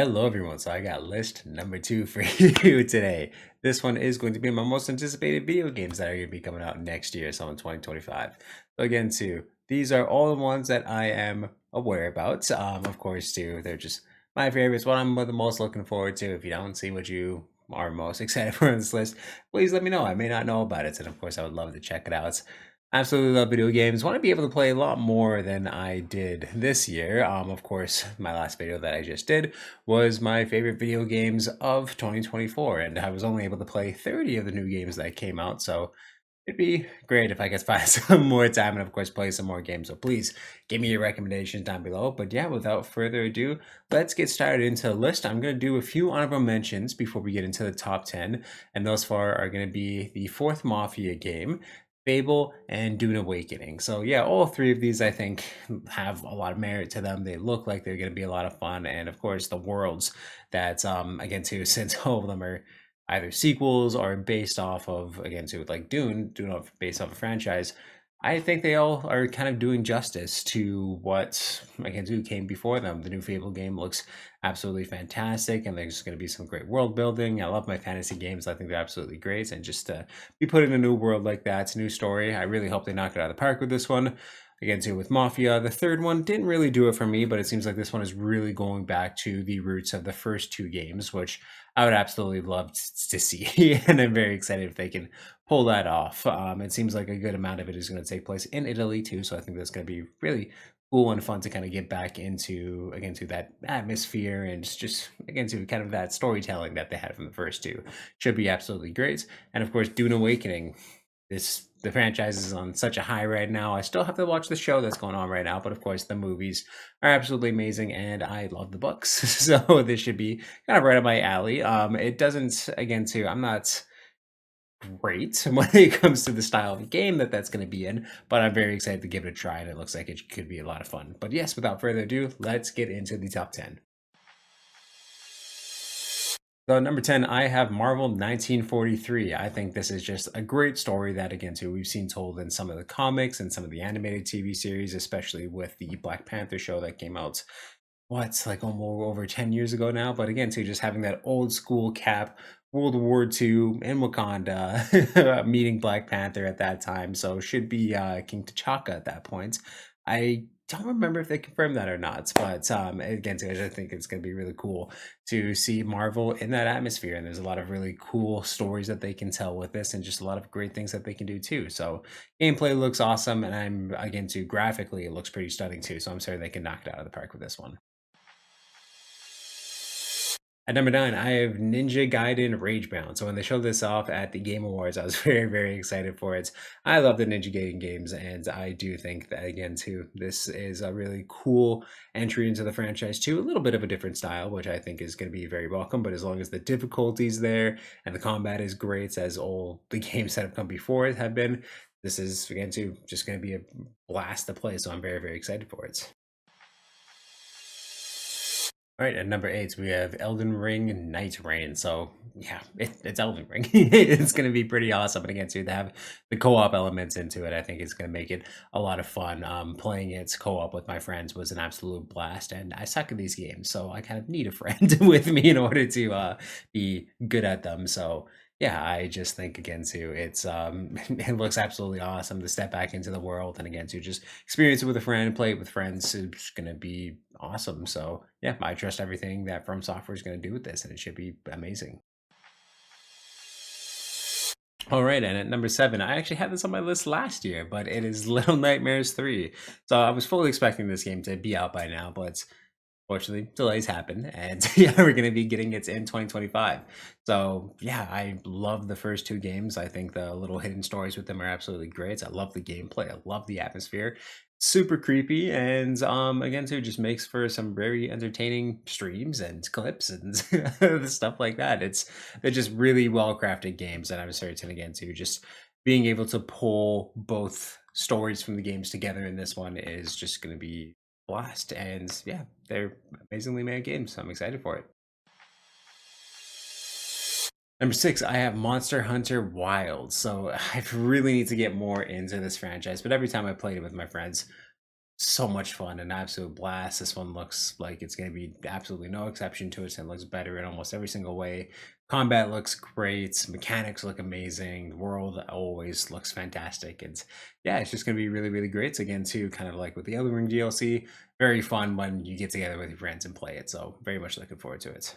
Hello everyone, so I got list number two for you today. This one is going to be my most anticipated video games that are going to be coming out next year, so in 2025. So again, too, these are all the ones that I am aware about. Of course, too, they're just my favorites, what I'm the most looking forward to. If you don't see what you are most excited for on this list, please let me know. I may not know about it, and of course, I would love to check it out. Absolutely love video games. Want to be able to play a lot more than I did this year. Of course, my last video that I just did was my favorite video games of 2024, and I was only able to play 30 of the new games that came out. So it'd be great if I could find some more time and, of course, play some more games. So please give me your recommendations down below. But yeah, without further ado, let's get started into the list. I'm going to do a few honorable mentions before we get into the top 10, and those far are going to be the fourth Mafia game, Fable, and Dune Awakening. So yeah, all three of these I think have a lot of merit to them. They look like they're going to be a lot of fun, and of course the worlds that again too, since all of them are either sequels or based off of, again too, like Dune based off a franchise. I think they all are kind of doing justice to what again too came before them. The new Fable game looks absolutely fantastic, and there's going to be some great world building. I love my fantasy games. I think they're absolutely great, and just to be put in a new world like that, it's a new story. I really hope they knock it out of the park with this one. Again, too, with Mafia, the third one didn't really do it for me, but it seems like this one is really going back to the roots of the first two games, which I would absolutely love to see. And I'm very excited if they can pull that off. It seems like a good amount of it is going to take place in Italy, too. So I think that's going to be really cool and fun to kind of get back into, again, to that atmosphere and just, again, to kind of that storytelling that they had from the first two. Should be absolutely great. And of course, Dune Awakening. The franchise is on such a high right now. I still have to watch the show that's going on right now, but of course the movies are absolutely amazing, and I love the books. So this should be kind of right up my alley. It doesn't, again, too. I'm not great when it comes to the style of the game that's going to be in, but I'm very excited to give it a try, and it looks like it could be a lot of fun. But yes, without further ado, let's get into the top 10. So number 10, I have Marvel 1943. I think this is just a great story that, again, too, we've seen told in some of the comics and some of the animated TV series, especially with the Black Panther show that came out, what's like almost over 10 years ago now. But again, too, just having that old school Cap, World War II in Wakanda, meeting Black Panther at that time. So should be King T'Chaka at that point. I don't remember if they confirmed that or not, but again, too, I just think it's going to be really cool to see Marvel in that atmosphere. And there's a lot of really cool stories that they can tell with this, and just a lot of great things that they can do too. So gameplay looks awesome, and I'm, again, too, graphically it looks pretty stunning too. So I'm sure they can knock it out of the park with this one. At number 9, I have Ninja Gaiden Ragebound. So when they showed this off at the Game Awards, I was very, very excited for it. I love the Ninja Gaiden games, and I do think that, again, too, this is a really cool entry into the franchise too. A little bit of a different style, which I think is going to be very welcome, but as long as the difficulty's there and the combat is great, as all the games that have come before it have been, this is, again, too, just going to be a blast to play. So I'm very, very excited for it. All right, at number 8, we have Elden Ring Night Rain. So yeah, it's Elden Ring. It's going to be pretty awesome. And again, too, to have the co-op elements into it, I think it's going to make it a lot of fun. Playing it co-op with my friends was an absolute blast, and I suck at these games, so I kind of need a friend with me in order to be good at them. So yeah, I just think, again, too, it's it looks absolutely awesome to step back into the world, and again, to just experience it with a friend, play it with friends. It's gonna be awesome. So yeah, I trust everything that From Software is gonna do with this, and it should be amazing. All right, and at number 7, I actually had this on my list last year, but it is Little Nightmares 3. So I was fully expecting this game to be out by now, but fortunately, delays happen, and yeah, we're going to be getting it in 2025. So yeah, I love the first two games. I think the little hidden stories with them are absolutely great. I love the gameplay. I love the atmosphere. Super creepy, and again, too, just makes for some very entertaining streams and clips and stuff like that. They're just really well crafted games, and I'm certain, again, too, just being able to pull both stories from the games together in this one is just going to be blast. And yeah, they're amazingly made games. So I'm excited for it. Number 6, I have Monster Hunter Wild. So I really need to get more into this franchise, but every time I played it with my friends, so much fun, an absolute blast. This one looks like it's going to be absolutely no exception to it. And it looks better in almost every single way. Combat looks great. Mechanics look amazing. The world always looks fantastic. And yeah, it's just going to be really, really great. So again, too, kind of like with the Elden Ring DLC, very fun when you get together with your friends and play it. So very much looking forward to it.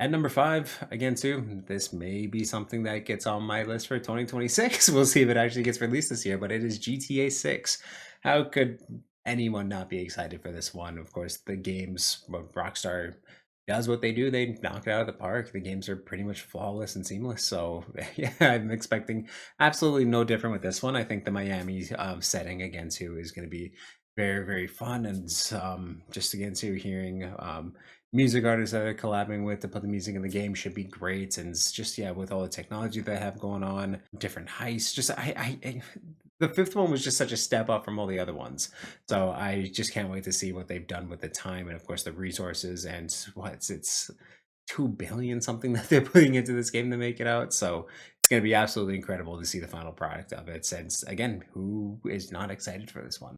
At number 5, again, too, this may be something that gets on my list for 2026. We'll see if it actually gets released this year, but it is GTA 6. How could anyone not be excited for this one? Of course, the games, what Rockstar does what they do, they knock it out of the park. The games are pretty much flawless and seamless. So, yeah, I'm expecting absolutely no different with this one. I think the Miami setting, again, too, is going to be very, very fun. And just again, too, hearing music artists that are collabing with to put the music in the game should be great. And it's just, yeah, with all the technology they have going on, different heists, just the fifth one was just such a step up from all the other ones. So I just can't wait to see what they've done with the time and of course the resources and it's 2 billion something that they're putting into this game to make it out. So it's going to be absolutely incredible to see the final product of it. Since again, who is not excited for this one?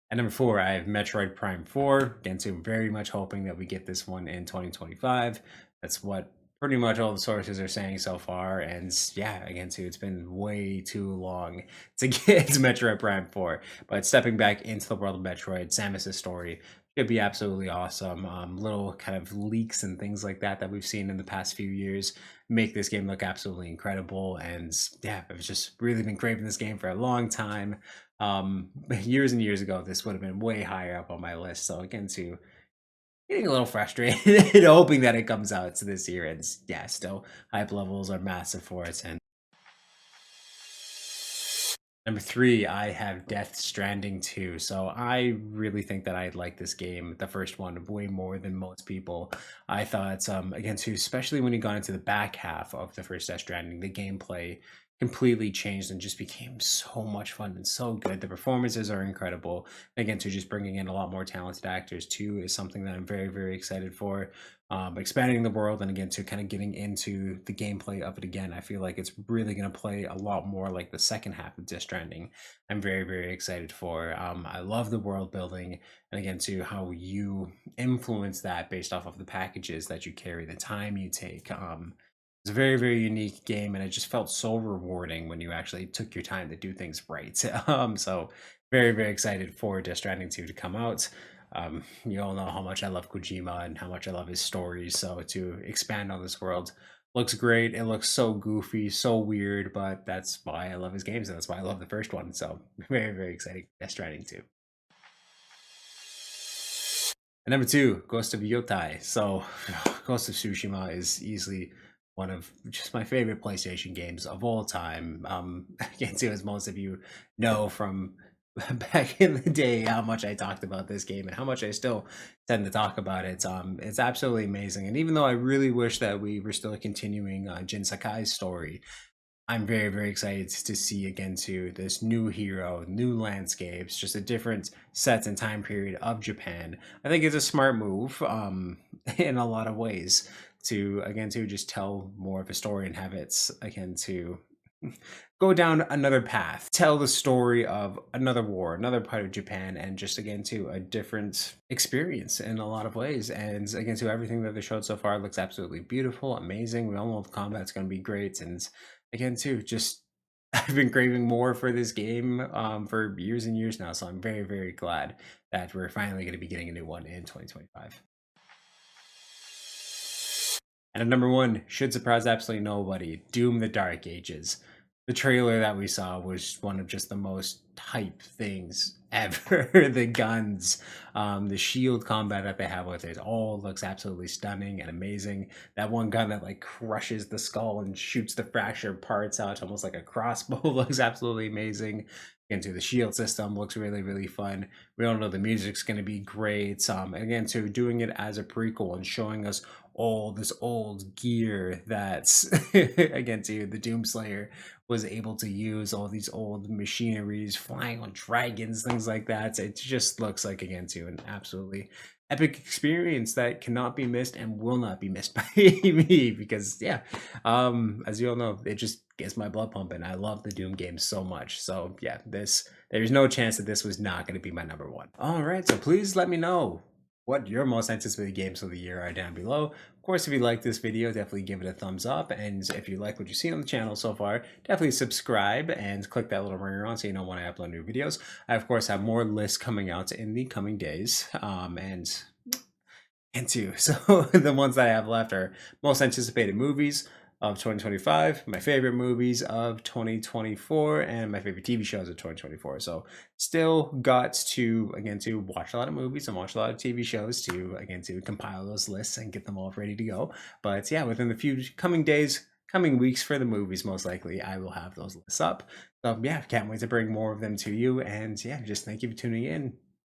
At number 4, I have Metroid Prime 4. Again, so very much hoping that we get this one in 2025. That's what pretty much all the sources are saying so far. And yeah, again, too, it's been way too long to get to Metroid Prime 4. But stepping back into the world of Metroid, Samus' story should be absolutely awesome. Little kind of leaks and things like that we've seen in the past few years make this game look absolutely incredible. And yeah, I've just really been craving this game for a long time. Years and years ago, this would have been way higher up on my list. So again, too, getting a little frustrated, hoping that it comes out this year. And yeah, still hype levels are massive for it. And number 3, I have Death Stranding 2. So I really think that I like this game, the first one, way more than most people. I thought, again, too, especially when you got into the back half of the first Death Stranding, the gameplay completely changed and just became so much fun and so good. The performances are incredible. Again, to just bringing in a lot more talented actors too is something that I'm very, very excited for. Expanding the world and again to kind of getting into the gameplay of it again. I feel like it's really going to play a lot more like the second half of Death Stranding. I'm very, very excited for. I love the world building and again to how you influence that based off of the packages that you carry, the time you take. It's a very, very unique game, and it just felt so rewarding when you actually took your time to do things right. So very, very excited for Death Stranding 2 to come out. You all know how much I love Kojima and how much I love his stories. So to expand on this world looks great. It looks so goofy, so weird, but that's why I love his games, and that's why I love the first one. So very, very exciting. Death Stranding 2. And number 2, Ghost of Yotai. So, Ghost of Tsushima is easily one of just my favorite PlayStation games of all time. I can't say as most of you know from back in the day how much I talked about this game and how much I still tend to talk about it. It's absolutely amazing. And even though I really wish that we were still continuing Jin Sakai's story, I'm very, very excited to see again to this new hero, new landscapes, just a different set and time period of Japan. I think it's a smart move in a lot of ways to again to just tell more of a story and have it again to go down another path, tell the story of another war, another part of Japan, and just again to a different experience in a lot of ways. And again to everything that they showed so far looks absolutely beautiful, amazing. We all know the combat's going to be great, and again too, just I've been craving more for this game for years and years now. So I'm very, very glad that we're finally going to be getting a new one in 2025. And at number 1, should surprise absolutely nobody, Doom: The Dark Ages. The trailer that we saw was one of just the most hype things ever. The guns, the shield combat that they have with it, all looks absolutely stunning and amazing. That one gun that like crushes the skull and shoots the fractured parts out, almost like a crossbow, looks absolutely amazing. Into the shield system looks really, really fun. We all know the music's going to be great. Again, so doing it as a prequel and showing us all this old gear that's again to the Doomslayer was able to use, all these old machineries, flying on dragons, things like that. It just looks like again to an absolutely epic experience that cannot be missed and will not be missed by me because yeah, as you all know, it just gets my blood pumping. I love the Doom games so much. So yeah, there's no chance that this was not going to be my number one. All right, so please let me know what your most anticipated games of the year are down below. Of course, if you like this video, definitely give it a thumbs up. And if you like what you see on the channel so far, definitely subscribe and click that little ringer on so you know when I upload new videos. I, of course, have more lists coming out in the coming days. And two. So the ones that I have left are most anticipated movies of 2025, my favorite movies of 2024, and my favorite TV shows of 2024. So still got to watch a lot of movies and watch a lot of TV shows to compile those lists and get them all ready to go. But yeah, within the few coming days, coming weeks for the movies, most likely I will have those lists up. So yeah, can't wait to bring more of them to you. And yeah, just thank you for tuning in.